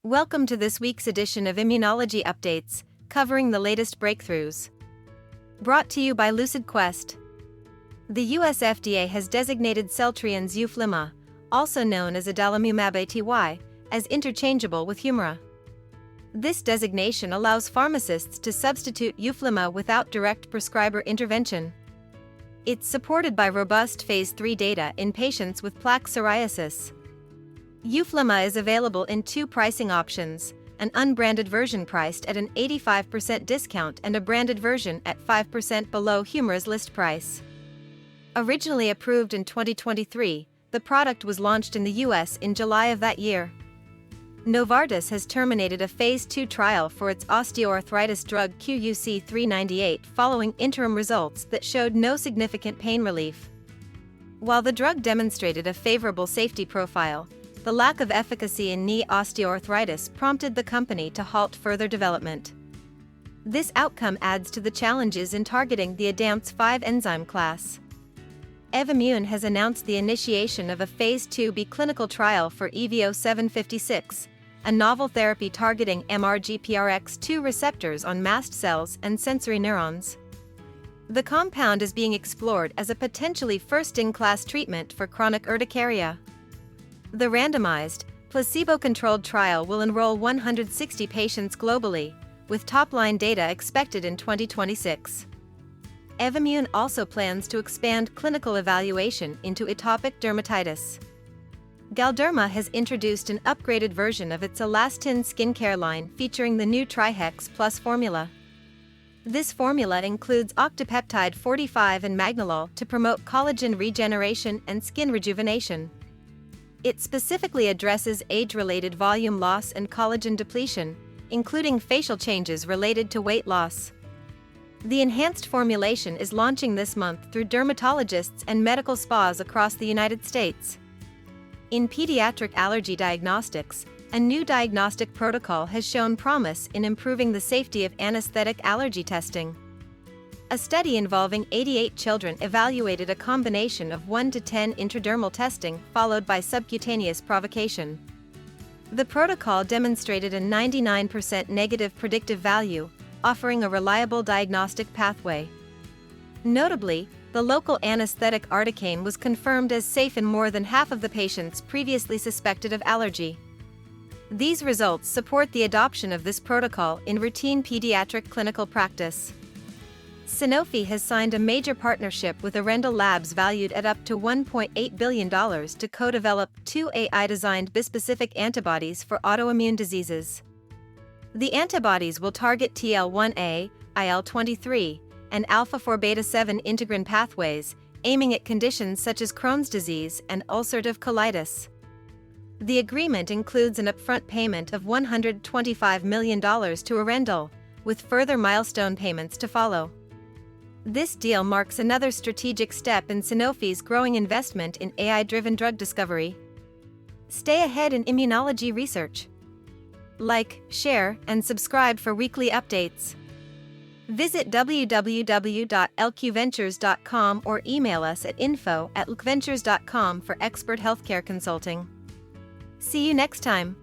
Welcome to this week's edition of Immunology Updates, covering the latest breakthroughs. Brought to you by LucidQuest. The US FDA has designated Celltrion's YUFLYMA, also known as adalimumab ATY, as interchangeable with Humira. This designation allows pharmacists to substitute YUFLYMA without direct prescriber intervention. It's supported by robust Phase 3 data in patients with plaque psoriasis. YUFLYMA is available in two pricing options, an unbranded version priced at an 85% discount and a branded version at 5% below Humira's list price. Originally approved in 2023, the product was launched in the US in July of that year. Novartis has terminated a Phase 2 trial for its osteoarthritis drug QUC398 following interim results that showed no significant pain relief. While the drug demonstrated a favorable safety profile, the lack of efficacy in knee osteoarthritis prompted the company to halt further development. This outcome adds to the challenges in targeting the ADAMTS5 enzyme class. Evommune has announced the initiation of a Phase 2b clinical trial for EVO756, a novel therapy targeting MRGPRX2 receptors on mast cells and sensory neurons. The compound is being explored as a potentially first-in-class treatment for chronic urticaria. The randomized, placebo-controlled trial will enroll 160 patients globally, with top-line data expected in 2026. Evommune also plans to expand clinical evaluation into atopic dermatitis. Galderma has introduced an upgraded version of its ALASTIN skincare line featuring the new Trihex Plus formula. This formula includes octapeptide 45 and magnolol to promote collagen regeneration and skin rejuvenation. It specifically addresses age-related volume loss and collagen depletion, including facial changes related to weight loss. The enhanced formulation is launching this month through dermatologists and medical spas across the United States. In pediatric allergy diagnostics, a new diagnostic protocol has shown promise in improving the safety of anesthetic allergy testing. A study involving 88 children evaluated a combination of 1 to 10 intradermal testing followed by subcutaneous provocation. The protocol demonstrated a 99% negative predictive value, offering a reliable diagnostic pathway. Notably, the local anesthetic articaine was confirmed as safe in more than half of the patients previously suspected of allergy. These results support the adoption of this protocol in routine pediatric clinical practice. Sanofi has signed a major partnership with Arendal Labs valued at up to $1.8 billion to co-develop two AI-designed bispecific antibodies for autoimmune diseases. The antibodies will target TL1A, IL-23, and alpha-4 beta-7 integrin pathways, aiming at conditions such as Crohn's disease and ulcerative colitis. The agreement includes an upfront payment of $125 million to Arendal, with further milestone payments to follow. This deal marks another strategic step in Sanofi's growing investment in AI-driven drug discovery. Stay ahead in immunology research. Like, share, and subscribe for weekly updates. Visit www.lqventures.com or email us at info@lqventures.com for expert healthcare consulting. See you next time.